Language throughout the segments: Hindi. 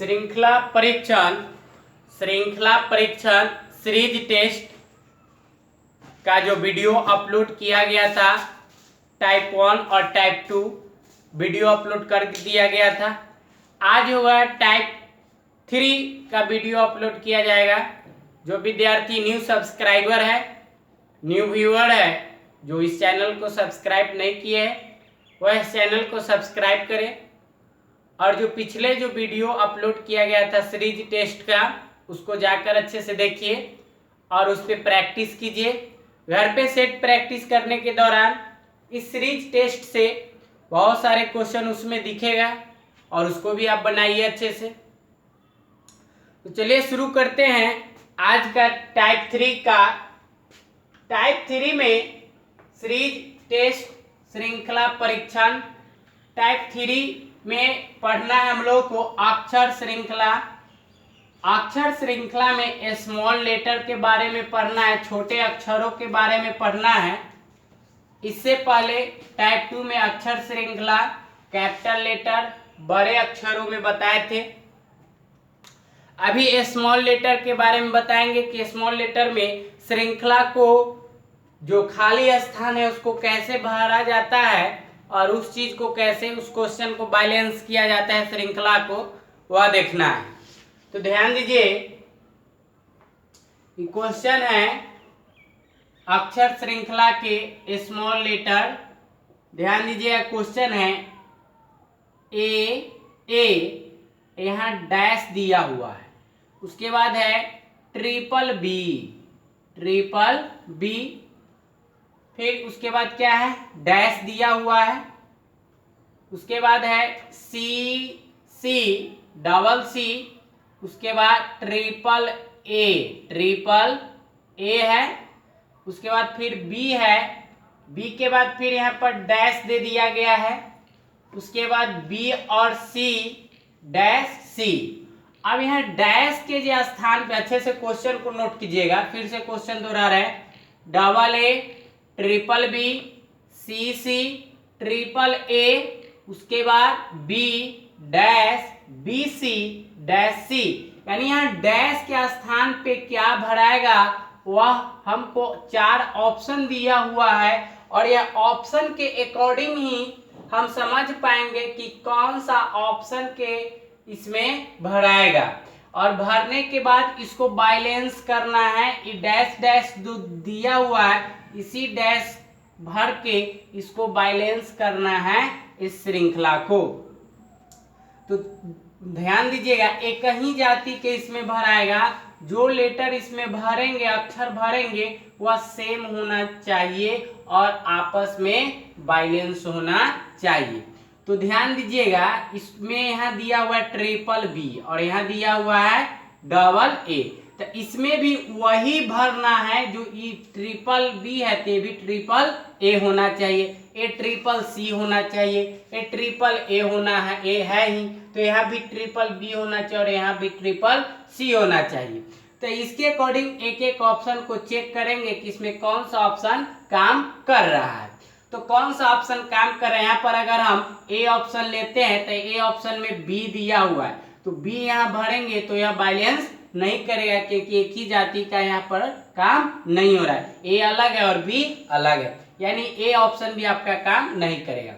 श्रृंखला परीक्षण सीरीज टेस्ट का जो वीडियो अपलोड किया गया था टाइप 1 और टाइप 2 वीडियो अपलोड कर दिया गया था। आज होगा टाइप 3 का वीडियो अपलोड किया जाएगा। जो विद्यार्थी न्यू सब्सक्राइबर है, न्यू व्यूअर है, जो इस चैनल को सब्सक्राइब नहीं किए हैं वह इस चैनल को सब्सक्राइब करें और जो पिछले जो वीडियो अपलोड किया गया था सीरीज टेस्ट का उसको जाकर अच्छे से देखिए और उस पर प्रैक्टिस कीजिए। घर पे सेट प्रैक्टिस करने के दौरान इस सीरीज टेस्ट से बहुत सारे क्वेश्चन उसमें दिखेगा और उसको भी आप बनाइए अच्छे से। तो चलिए शुरू करते हैं आज का टाइप 3 का। टाइप 3 में सीरीज टेस्ट श्रृंखला परीक्षण टाइप 3 में पढ़ना है हम लोग को अक्षर श्रृंखला। अक्षर श्रृंखला में स्मॉल लेटर के बारे में पढ़ना है, छोटे अक्षरों के बारे में पढ़ना है। इससे पहले टाइप 2 में अक्षर श्रृंखला कैपिटल लेटर बड़े अक्षरों में बताए थे। अभी स्मॉल लेटर के बारे में बताएंगे कि स्मॉल लेटर में श्रृंखला को जो खाली स्थान है उसको कैसे भरा जाता है और उस चीज को कैसे, उस क्वेश्चन को बैलेंस किया जाता है श्रृंखला को, वह देखना है। तो ध्यान दीजिए, क्वेश्चन है अक्षर श्रृंखला के स्मॉल लेटर। ध्यान दीजिए क्वेश्चन है ए, यहाँ डैश दिया हुआ है, उसके बाद है ट्रिपल बी, फिर उसके बाद क्या है डैश दिया हुआ है, उसके बाद है डबल सी, उसके बाद ट्रिपल ए है, उसके बाद फिर बी है, बी के बाद फिर यहाँ पर डैश दे दिया गया है, उसके बाद बी और सी डैश सी। अब यहाँ डैश के जो स्थान पे अच्छे से क्वेश्चन को नोट कीजिएगा, फिर से क्वेश्चन दोहरा रहे हैं। Double A triple B C triple A, उसके बाद B dash B C dash C. यानी यहाँ डैश के स्थान पे क्या भराएगा वह हमको 4 ऑप्शन दिया हुआ है और यह ऑप्शन के अकॉर्डिंग ही हम समझ पाएंगे कि कौन सा ऑप्शन के इसमें भराएगा। और भरने के बाद इसको बैलेंस करना है। ये डैश डैश जो दिया हुआ है इसी डैश भर के इसको बैलेंस करना है इस श्रृंखला को। तो ध्यान दीजिएगा, एक ही जाति के इसमें भराएगा, जो लेटर इसमें भरेंगे, अक्षर भरेंगे वह सेम होना चाहिए और आपस में बैलेंस होना चाहिए। तो ध्यान दीजिएगा, इसमें यहाँ दिया हुआ है ट्रिपल बी और यहाँ दिया हुआ है डबल ए, तो इसमें भी वही भरना है जो ये ट्रिपल बी है तो भी ट्रिपल ए होना चाहिए, ए ट्रिपल सी होना चाहिए, ए ट्रिपल ए होना है, ए है ही तो यहाँ भी ट्रिपल बी होना चाहिए और यहाँ भी ट्रिपल सी होना चाहिए। तो इसके अकॉर्डिंग एक एक ऑप्शन को चेक करेंगे कि इसमें कौन सा ऑप्शन काम कर रहा है। तो कौन सा ऑप्शन काम कर रहा है, यहाँ पर अगर हम ए ऑप्शन लेते हैं तो ए ऑप्शन में बी दिया हुआ है तो बी यहाँ भरेंगे तो यह बैलेंस नहीं करेगा क्योंकि एक ही जाति का यहाँ पर काम नहीं हो रहा है। ए अलग है और बी अलग है, यानी ए ऑप्शन भी आपका काम नहीं करेगा।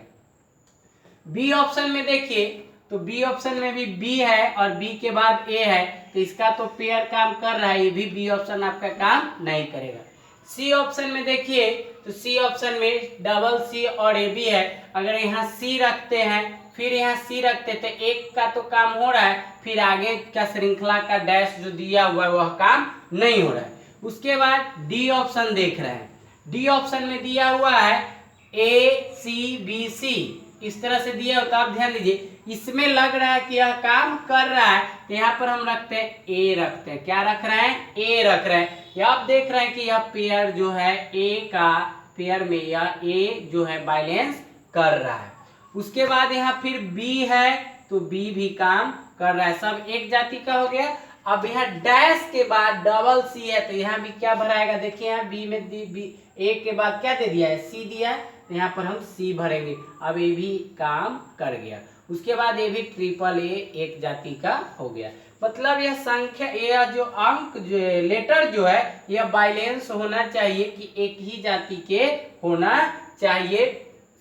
बी ऑप्शन में देखिए तो बी ऑप्शन में भी बी है और बी के बाद ए है तो इसका तो पेयर काम कर रहा है, ये भी बी ऑप्शन आपका काम नहीं करेगा। सी ऑप्शन में देखिए तो सी ऑप्शन में डबल सी और ए बी है, अगर यहाँ सी रखते हैं फिर यहाँ सी रखते तो एक का तो काम हो रहा है, फिर आगे का श्रृंखला का डैश जो दिया हुआ है वह काम नहीं हो रहा है। उसके बाद डी ऑप्शन देख रहे हैं, डी ऑप्शन में दिया हुआ है ए सी बी सी, इस तरह से दिया होता है। आप ध्यान दीजिए, इसमें लग रहा है कि यह काम कर रहा है तो यहाँ पर हम रखते हैं ए, रखते हैं क्या रख रहे हैं ए रख रहे हैं। या आप देख रहे हैं कि यह पेयर जो है ए का पेयर में यह ए जो है बैलेंस कर रहा है। उसके बाद यहाँ फिर बी है तो बी भी काम कर रहा है, सब एक जाति का हो गया। अब यहाँ डैश के बाद डबल सी है तो यहाँ भी क्या भराएगा, देखिए यहाँ बी में बी ए के बाद क्या दे दिया है सी दिया है तो यहाँ पर हम सी भरेंगे। अब ये भी काम कर गया। उसके बाद ये भी ट्रिपल ए एक जाति का हो गया। मतलब यह संख्या, यह जो अंक जो लेटर जो है यह बाइलेंस होना चाहिए कि एक ही जाति के होना चाहिए,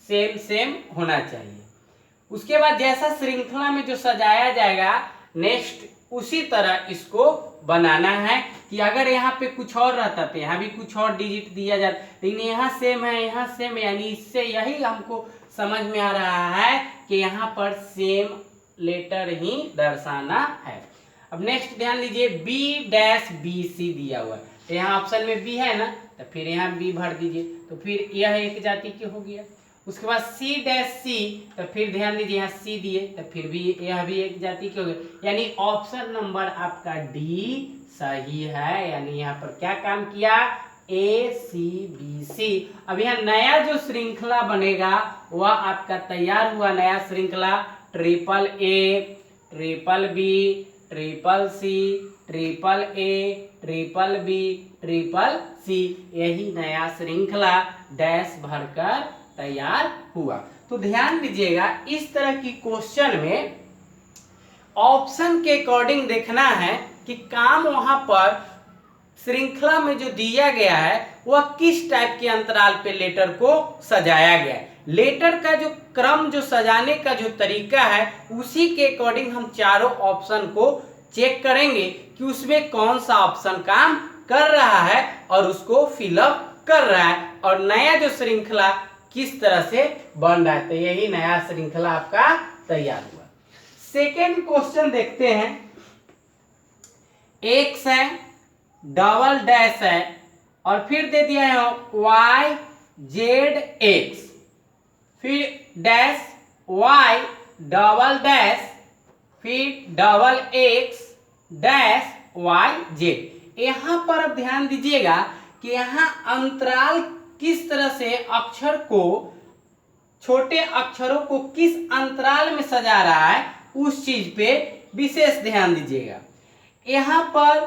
सेम सेम होना चाहिए। उसके बाद जैसा श्रृंखला में जो सजाया जाएगा नेक्स्ट उसी तरह इसको बनाना है कि अगर यहाँ पे कुछ और रहता तो यहाँ भी कुछ और डिजिट दिया जाता, लेकिन यहाँ सेम है, यहाँ सेम है, यानी इससे यही हमको समझ में आ रहा है कि यहाँ पर सेम लेटर ही दर्शाना है। अब नेक्स्ट ध्यान लीजिए, B-BC दिया हुआ है, तो यहाँ ऑप्शन में B है ना, तो फिर यहाँ B भर दीजिए, तो फिर यह एक जाति के हो गया। उसके बाद C-C, तो फिर ध्यान दीजिए यहाँ C दिए, तो फिर भी यह भी एक जाति के हो गए, यानी ऑप्शन नंबर आपका D सही है। यानी यहाँ पर क्या काम किया, ACBC। अब यहाँ नया जो श्रृंखला बनेगा वह आपका तैयार हुआ, नया श्रृंखला triple A, triple B, triple C, triple A, triple B, triple C, यही नया श्रृंखला डैश भरकर तैयार हुआ। तो ध्यान दीजिएगा इस तरह की क्वेश्चन में ऑप्शन के अकॉर्डिंग देखना है कि काम वहां पर श्रृंखला में जो दिया गया है वह किस टाइप के अंतराल पे लेटर को सजाया गया है। लेटर का जो क्रम, जो सजाने का जो तरीका है उसी के अकॉर्डिंग हम चारों ऑप्शन को चेक करेंगे कि उसमें कौन सा ऑप्शन काम कर रहा है और उसको फिलअप कर रहा है, और नया जो श्रृंखला किस तरह से बन रहा है। तो यही नया श्रृंखला आपका तैयार हुआ। सेकेंड क्वेश्चन देखते हैं। एक्स है, डबल डैश है और फिर दे दिया है वाई जेड एक्स, फिर डैश वाई डबल डैश, फिर double X dash Y Z. यहां पर अब ध्यान दीजिएगा कि यहां अंतराल किस तरह से अक्षर को, छोटे अक्षरों को किस अंतराल में सजा रहा है उस चीज पे विशेष ध्यान दीजिएगा। यहाँ पर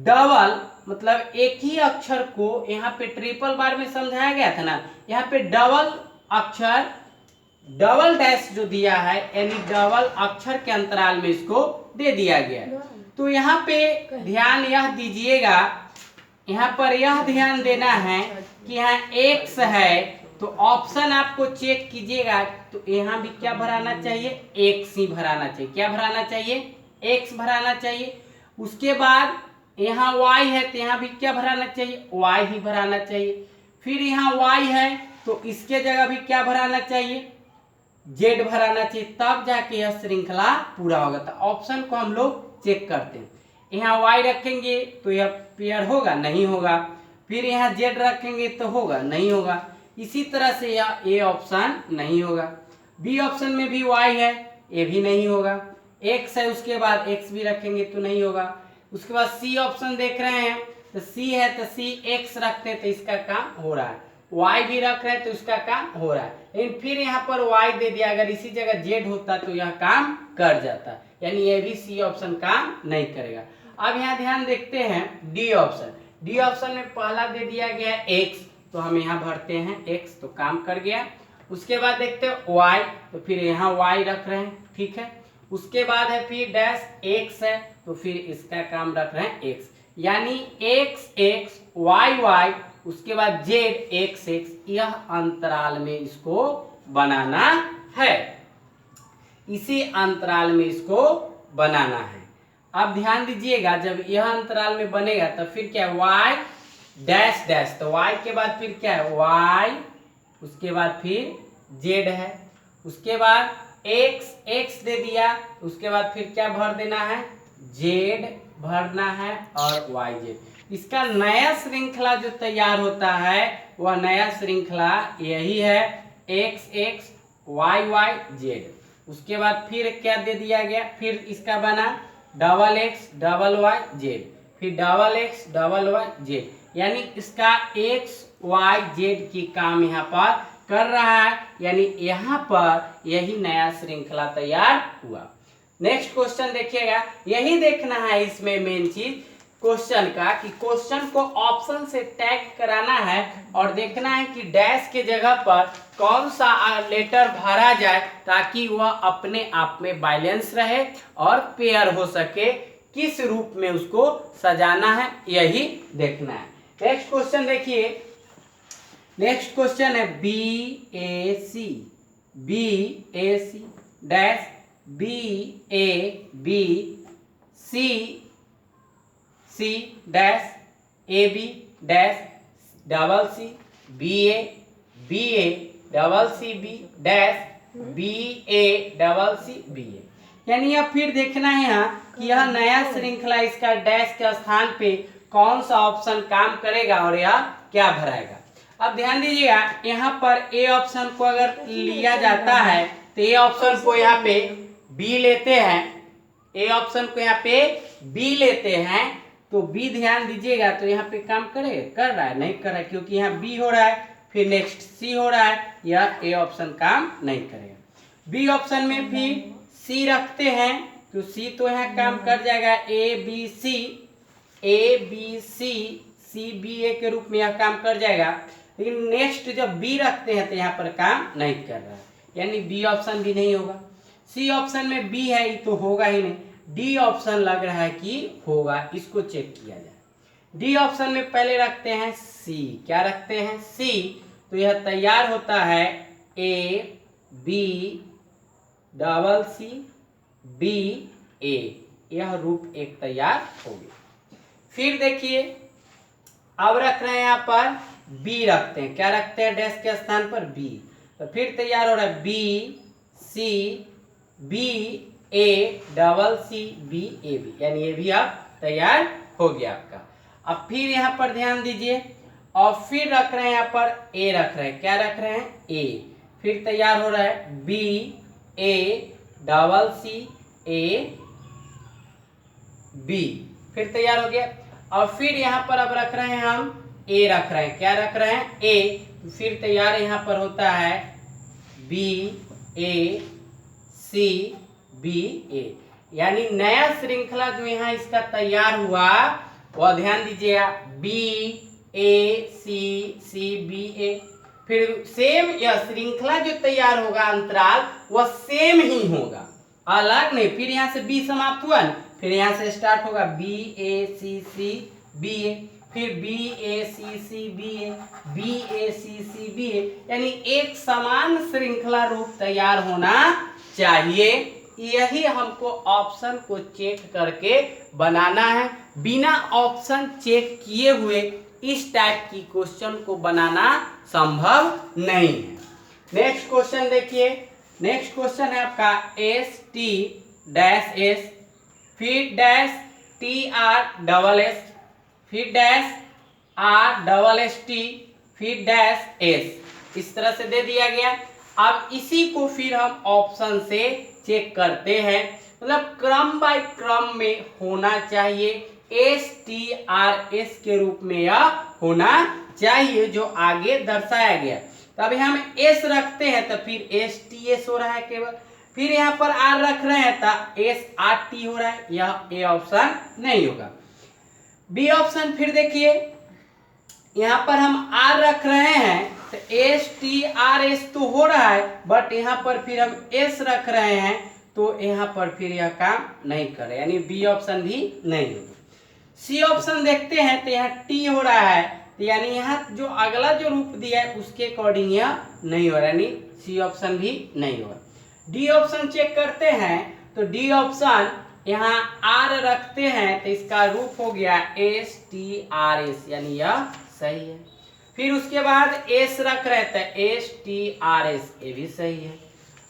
डबल मतलब एक ही अक्षर को यहाँ पे ट्रिपल बार में समझाया गया था ना, यहाँ पे डबल अक्षर डबल डैश जो दिया है यानी डबल अक्षर के अंतराल में इसको दे दिया गया है। तो यहाँ पे ध्यान यह दीजिएगा, यहाँ पर यह ध्यान देना है कि यहाँ एक्स है तो ऑप्शन आपको चेक कीजिएगा, तो यहाँ भी क्या भराना चाहिए, एक्स ही भराना चाहिए। क्या भराना चाहिए, एक्स भराना चाहिए। उसके बाद यहाँ y है तो यहाँ भी क्या भराना चाहिए, y ही भराना चाहिए। फिर यहाँ y है तो इसके जगह भी क्या भराना चाहिए, z भराना चाहिए, तब जाके यह श्रृंखला पूरा होगा। तो ऑप्शन को हम लोग चेक करते हैं। यहाँ y रखेंगे तो यह पेयर होगा, नहीं होगा। फिर यहाँ z रखेंगे तो होगा, नहीं होगा। इसी तरह से यह ए ऑप्शन नहीं होगा। बी ऑप्शन में भी y है, ये भी नहीं होगा। x है उसके बाद x भी रखेंगे तो नहीं होगा। उसके बाद सी ऑप्शन देख रहे हैं तो सी है तो सी एक्स रखते हैं तो इसका काम हो रहा है, y भी रख रहे हैं तो इसका काम हो रहा है। लेकिन फिर यहाँ पर y दे दिया, अगर इसी जगह z होता तो यह काम कर जाता, यानी ये भी सी ऑप्शन काम नहीं करेगा। अब यहाँ ध्यान देखते हैं डी ऑप्शन। डी ऑप्शन में पहला दे दिया गया x, तो हम यहाँ भरते हैं x, तो काम कर गया। उसके बाद देखते हैं y, तो फिर यहाँ y रख रहे हैं, ठीक है। उसके बाद है फिर डैश x है तो फिर इसका काम रख रहे हैं x, यानी x x y y, उसके बाद z x x, यह अंतराल में इसको बनाना है, इसी अंतराल में इसको बनाना है। अब ध्यान दीजिएगा जब यह अंतराल में बनेगा तो फिर क्या है y डैश डैश, तो y के बाद फिर क्या है y, उसके बाद फिर z है, उसके बाद x x दे दिया, उसके बाद फिर क्या भर देना है, z भरना है और y z। इसका नया श्रृंखला जो तैयार होता है वह नया श्रृंखला यही है x x y y z। उसके बाद फिर क्या दे दिया गया, फिर इसका बना double x double y z, फिर double x double y z, यानी इसका x y z की काम यहाँ पर कर रहा है, यानी यहाँ पर यही नया श्रृंखला तैयार हुआ। नेक्स्ट क्वेश्चन देखिएगा, यही देखना है इसमें मेन चीज क्वेश्चन का कि क्वेश्चन को ऑप्शन से टैग कराना है और देखना है कि डैश के जगह पर कौन सा लेटर भरा जाए ताकि वह अपने आप में बैलेंस रहे और पेयर हो सके, किस रूप में उसको सजाना है यही देखना है। नेक्स्ट क्वेश्चन देखिए, नेक्स्ट क्वेश्चन है BAC dash BABC dash AB dash BA dash BACCBA। यानी अब फिर देखना है यहाँ कि यह नया श्रृंखला इसका डैश के स्थान पे कौन सा ऑप्शन काम करेगा और यह क्या भराएगा। अब ध्यान दीजिएगा, यहाँ पर ए ऑप्शन को अगर लिया जाता है तो ए ऑप्शन को यहाँ पे बी लेते हैं, ए ऑप्शन को यहाँ पे बी लेते हैं तो बी ध्यान दीजिएगा तो यहाँ पे काम करेगा, कर रहा है, नहीं कर रहा है, क्योंकि यहाँ बी हो रहा है फिर नेक्स्ट सी हो रहा है, यह ए ऑप्शन काम नहीं करेगा। बी ऑप्शन में फिर सी रखते हैं तो सी तो यहाँ काम कर जाएगा, ABCCBA के रूप में यह काम कर जाएगा। लेकिन नेक्स्ट जब बी रखते हैं तो यहाँ पर काम नहीं कर रहा है, यानी बी ऑप्शन भी नहीं होगा। सी ऑप्शन में बी है ये तो होगा ही नहीं, डी ऑप्शन लग रहा है कि होगा, इसको चेक किया जाए। डी ऑप्शन में पहले रखते हैं सी, क्या रखते हैं सी, तो यह तैयार होता है ABCCBA, यह रूप एक तैयार हो गया। फिर देखिए अब रख रहे हैं यहाँ पर बी रखते हैं, क्या रखते हैं डैश के स्थान पर बी, तो फिर तैयार हो रहा है BCBACCBAB, यानी ये भी अब तैयार हो गया आपका। अब फिर यहाँ पर ध्यान दीजिए और फिर रख रहे हैं यहाँ पर ए रख रहे हैं, क्या रख रहे हैं ए, फिर तैयार हो रहा है BACCAB, फिर तैयार हो गया। और फिर यहाँ पर अब रख रहे हैं हम ए रख रहे हैं, क्या रख रहे हैं ए, फिर तैयार यहाँ पर होता है BACBA, यानी नया श्रृंखला जो यहाँ इसका तैयार हुआ वह ध्यान दीजिएगा BACCBA। फिर सेम यह श्रृंखला जो तैयार होगा अंतराल वह सेम ही होगा, अलग नहीं। फिर यहाँ से बी समाप्त हुआ ना, फिर यहाँ से स्टार्ट होगा BACCBA, फिर BACCBA, यानी एक समान श्रृंखला रूप तैयार होना चाहिए। यही हमको ऑप्शन को चेक करके बनाना है, बिना ऑप्शन चेक किए हुए इस टाइप की क्वेश्चन को बनाना संभव नहीं है। नेक्स्ट क्वेश्चन देखिए, नेक्स्ट क्वेश्चन है आपका ST-S, फिर डैश TRSS, फिर डैश RSST, फिर डैश S, इस तरह से दे दिया गया। अब इसी को फिर हम ऑप्शन से चेक करते हैं, मतलब क्रम बाय क्रम में होना चाहिए, STRS के रूप में यह होना चाहिए जो आगे दर्शाया गया। तो अभी हम S रखते हैं तो फिर STS हो रहा है केवल, फिर यहाँ पर R रख रहे हैं तो SRT हो रहा है, यह A ऑप्शन नहीं होगा। B ऑप्शन फिर देखिए यहाँ पर हम R रख रहे हैं तो STRS तो हो रहा है, बट यहाँ पर फिर हम S रख रहे हैं तो यहाँ पर फिर यह काम नहीं कर रहा है, यानी B ऑप्शन भी नहीं होगा। C ऑप्शन देखते हैं तो यहाँ T हो रहा है, तो यानी यहाँ जो अगला जो रूप दिया है उसके अकॉर्डिंग यह नहीं हो रहा, यानी C ऑप्शन भी नहीं होगा। D ऑप्शन चेक करते हैं तो D ऑप्शन यहाँ R रखते हैं तो इसका रूप हो गया STRS, यानी यह सही है। फिर उसके बाद S रख रहे थे STRS, ये भी सही है।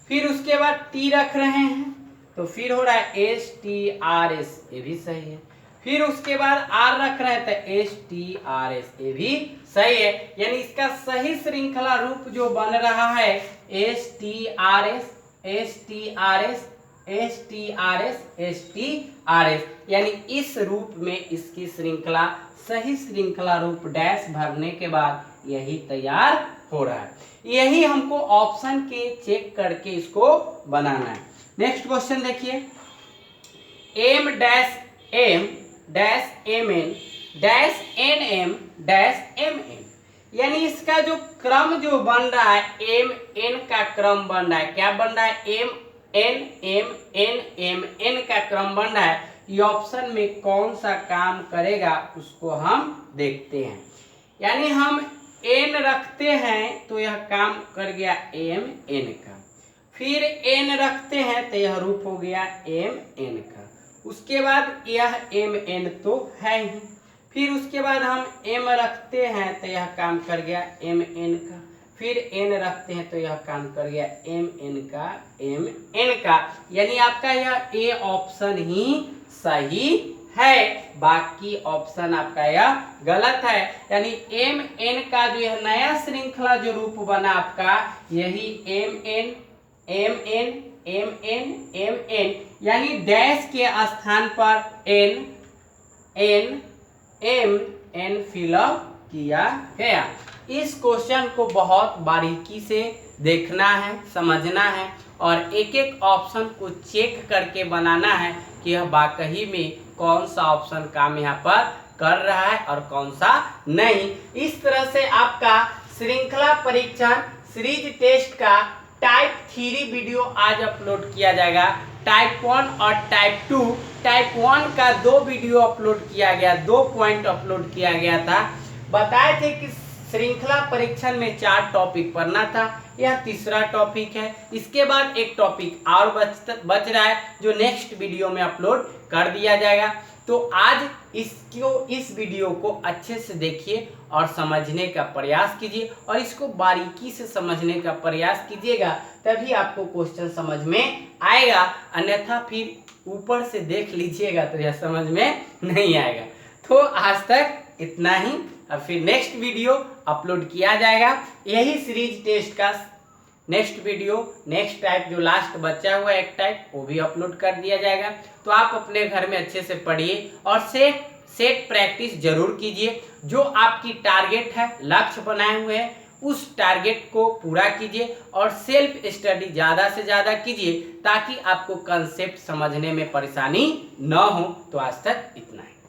फिर उसके बाद T रख रहे हैं तो फिर हो रहा है STRS, ये भी सही है। फिर उसके बाद R रख रहे थे STRS, ये भी सही है, यानी इसका सही श्रृंखला रूप जो बन रहा है STRS, यानी इस रूप में इसकी श्रृंखला, सही श्रृंखला रूप डैश भरने के बाद यही तैयार हो रहा है। यही हमको ऑप्शन के चेक करके इसको बनाना है। नेक्स्ट क्वेश्चन देखिए, M dash M N dash N M dash M N. यानी इसका जो क्रम जो बन रहा है एम एन का क्रम बन रहा है, क्या बन रहा है, एम एन का क्रम बन रहा है। ये ऑप्शन में कौन सा काम करेगा उसको हम देखते हैं। यानी हम एन रखते हैं तो यह काम कर गया एम एन का, फिर एन रखते हैं तो यह रूप हो गया एम एन का, उसके बाद यह एम एन तो है ही, फिर उसके बाद हम एम रखते हैं तो यह काम कर गया एम एन का, फिर एन रखते हैं तो यह काम कर गया एम एन का। यानी आपका यह ए ऑप्शन ही सही है, बाकी ऑप्शन आपका यह गलत है। यानी एम एन का जो यह नया श्रृंखला जो रूप बना आपका, यही M N M N M N M N, यानी डैश के स्थान पर N N M N fill up किया गया। इस क्वेश्चन को बहुत बारीकी से देखना है, समझना है और एक एक ऑप्शन को चेक करके बनाना है कि यह वाकई में कौन सा ऑप्शन काम यहाँ पर कर रहा है और कौन सा नहीं। इस तरह से आपका श्रृंखला परीक्षण सीरीज टेस्ट का टाइप 3 वीडियो आज अपलोड किया जाएगा। टाइप 1 और टाइप 2, टाइप 1 का 2 वीडियो अपलोड किया गया, 2 पॉइंट अपलोड किया गया था। बताए थे कि श्रृंखला परीक्षण में 4 टॉपिक पढ़ना था, यह तीसरा टॉपिक है। इसके बाद एक टॉपिक और बच रहा है जो नेक्स्ट वीडियो में अपलोड कर दिया जाएगा। तो आज इस वीडियो को अच्छे से देखिए और समझने का प्रयास कीजिए और इसको बारीकी से समझने का प्रयास कीजिएगा, तभी आपको क्वेश्चन समझ में आएगा, अन्यथा फिर ऊपर से देख लीजिएगा तो यह समझ में नहीं आएगा। तो आज तक इतना ही, अब फिर नेक्स्ट वीडियो अपलोड किया जाएगा। यही सीरीज टेस्ट का नेक्स्ट वीडियो, नेक्स्ट टाइप जो लास्ट बचा हुआ एक टाइप, वो भी अपलोड कर दिया जाएगा। तो आप अपने घर में अच्छे से पढ़िए और सेट प्रैक्टिस जरूर कीजिए। जो आपकी टारगेट है, लक्ष्य बनाए हुए हैं, उस टारगेट को पूरा कीजिए और सेल्फ स्टडी ज़्यादा से ज़्यादा कीजिए ताकि आपको कंसेप्ट समझने में परेशानी न हो। तो आज तक इतना ही।